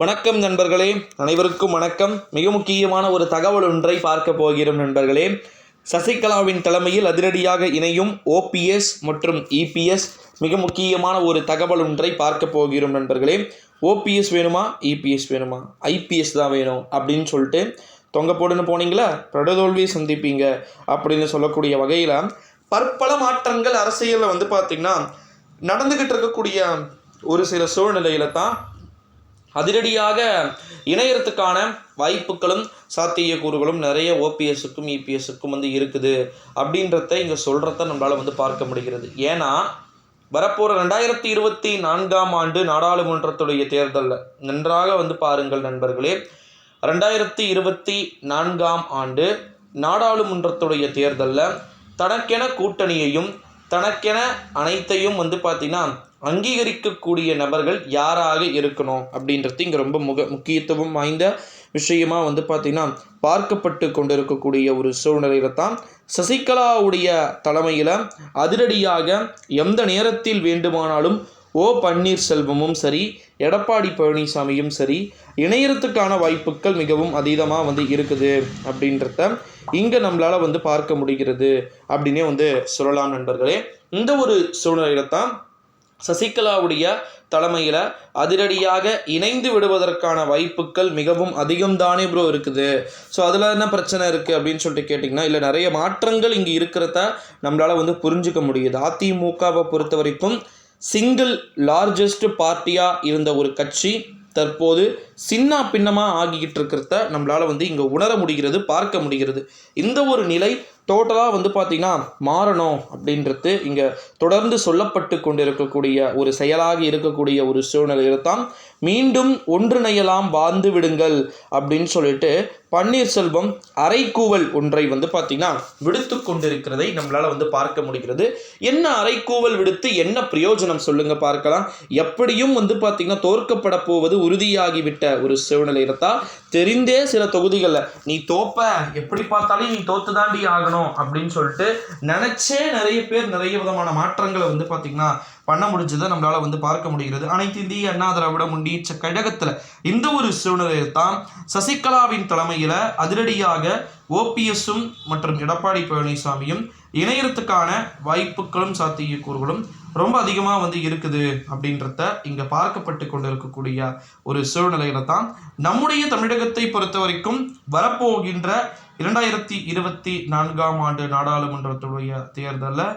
வணக்கம் நண்பர்களே, அனைவருக்கும் வணக்கம். மிக முக்கியமான ஒரு தகவல் ஒன்றை பார்க்க போகிறோம் நண்பர்களே. சசிகலாவின் தலைமையில் அதிரடியாக இணையும் ஓபிஎஸ் மற்றும் இபிஎஸ் மிக முக்கியமான ஒரு தகவல் ஒன்றை பார்க்க போகிறோம் நண்பர்களே. ஓபிஎஸ் வேணுமா, இபிஎஸ் வேணுமா, ஐபிஎஸ் தான் வேணும் அப்படின்னு சொல்லிட்டு தொங்க போடுன்னு போனீங்களா படுதோல்வி சந்திப்பீங்க அப்படின்னு சொல்லக்கூடிய வகையில் பற்பல மாற்றங்கள் அரசியலில் பார்த்திங்கன்னா நடந்துக்கிட்டு இருக்கக்கூடிய ஒரு சில சூழ்நிலையில தான் அதிரடியாக இணையறதுக்கான வாய்ப்புகளும் சாத்தியக்கூறுகளும் நிறைய ஓபிஎஸ்ஸுக்கும் இபிஎஸ்ஸுக்கும் இருக்குது அப்படின்றத இங்கே சொல்கிறத நம்மளால் பார்க்க முடிகிறது. ஏன்னா வரப்போகிற 2024ஆம் ஆண்டு நாடாளுமன்றத்துடைய தேர்தலில் நன்றாக பாருங்கள் நண்பர்களே. 2024ஆம் ஆண்டு நாடாளுமன்றத்துடைய தேர்தலில் தனக்கென கூட்டணியையும் தனக்கென அனைத்தையும் பார்த்திங்கன்னா அங்கீகரிக்கக்கூடிய நபர்கள் யாராக இருக்கணும் அப்படின்றது இங்கே ரொம்ப முக்கியத்துவம் வாய்ந்த விஷயமாக பார்த்திங்கன்னா பார்க்கப்பட்டு கொண்டு இருக்கக்கூடிய ஒரு சூழ்நிலையில் தான் சசிகலாவுடைய தலைமையில் அதிரடியாக எந்த நேரத்தில் வேண்டுமானாலும் ஓ பன்னீர்செல்வமும் சரி, எடப்பாடி பழனிசாமியும் சரி இணையறதுக்கான வாய்ப்புகள் மிகவும் அதீதமாக இருக்குது அப்படின்றத இங்கே நம்மளால் பார்க்க முடிகிறது அப்படின்னே சொல்லலாம் நண்பர்களே. இந்த ஒரு சூழ்நிலையில தான் சசிகலாவுடைய தலைமையில் அதிரடியாக இணைந்து விடுவதற்கான வாய்ப்புகள் மிகவும் அதிகம்தானே ப்ரோ இருக்குது. ஸோ அதில் என்ன பிரச்சனை இருக்குது அப்படின்னு சொல்லிட்டு கேட்டிங்கன்னா, இல்லை நிறைய மாற்றங்கள் இங்கே இருக்கிறத நம்மளால் புரிஞ்சுக்க முடியுது. அதிமுகவை பொறுத்த வரைக்கும் சிங்கிள் லார்ஜஸ்ட் பார்ட்டியாக இருந்த ஒரு கட்சி தற்போது சின்ன பின்னமாக ஆகிக்கிட்டு இருக்கிறத நம்மளால் இங்கே உணர முடிகிறது, பார்க்க முடிகிறது. இந்த ஒரு நிலை டோட்டலாக பார்த்திங்கன்னா மாறணும் அப்படின்றது இங்கே தொடர்ந்து சொல்லப்பட்டு கொண்டு இருக்கக்கூடிய ஒரு செயலாக இருக்கக்கூடிய ஒரு சூழ்நிலையில் தான் மீண்டும் ஒன்றிணையலாம் வாழ்ந்து விடுங்கள் அப்படின்னு சொல்லிட்டு பன்னீர்செல்வம் அறைக்கூவல் ஒன்றை பார்த்திங்கன்னா விடுத்து கொண்டிருக்கிறதை நம்மளால் பார்க்க முடிகிறது. என்ன அறைக்கூவல் விடுத்து என்ன பிரயோஜனம் சொல்லுங்கள் பார்க்கலாம். எப்படியும் பார்த்திங்கன்னா தோற்கப்பட போவது உறுதியாகிவிட்ட ஒரு சூழ்நிலையில தான் தெரிந்தே சில தொகுதிகளில் நீ தோப்ப, எப்படி பார்த்தாலும் நீ தோத்து தாண்டி ஆகணும் அப்படின்னு சொல்லிட்டு நினைச்சே நிறைய பேர் நிறைய விதமான மாற்றங்களை பார்த்திங்கன்னா பண்ண முடிஞ்சதை நம்மளால் பார்க்க முடிகிறது. அனைத்து இந்திய அண்ணா திராவிட முன்னேற்ற கழகத்தில் இந்த ஒரு சூழ்நிலையில் தான் சசிகலாவின் தலைமையில் அதிரடியாக ஓபிஎஸ்ஸும் மற்றும் எடப்பாடி பழனிசாமியும் இணையறதுக்கான வாய்ப்புகளும் சாத்தியக்கூறுகளும் ரொம்ப அதிகமாக இருக்குது அப்படின்றத இங்கே பார்க்கப்பட்டு கொண்டு இருக்கக்கூடிய ஒரு சூழ்நிலையில தான் நம்முடைய தமிழகத்தை பொறுத்த வரைக்கும் வரப்போகின்ற 2024ஆம் ஆண்டு நாடாளுமன்றத்துடைய தேர்தலில்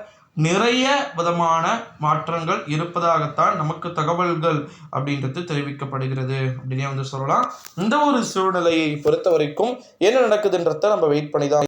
நிறைய விதமான மாற்றங்கள் இருப்பதாகத்தான் நமக்கு தகவல்கள் அப்படின்றது தெரிவிக்கப்படுகிறது அப்படின்னே சொல்லலாம். இந்த ஒரு சூழ்நிலையை பொறுத்த வரைக்கும் என்ன நடக்குதுன்றத நம்ம வெயிட் பண்ணி தான்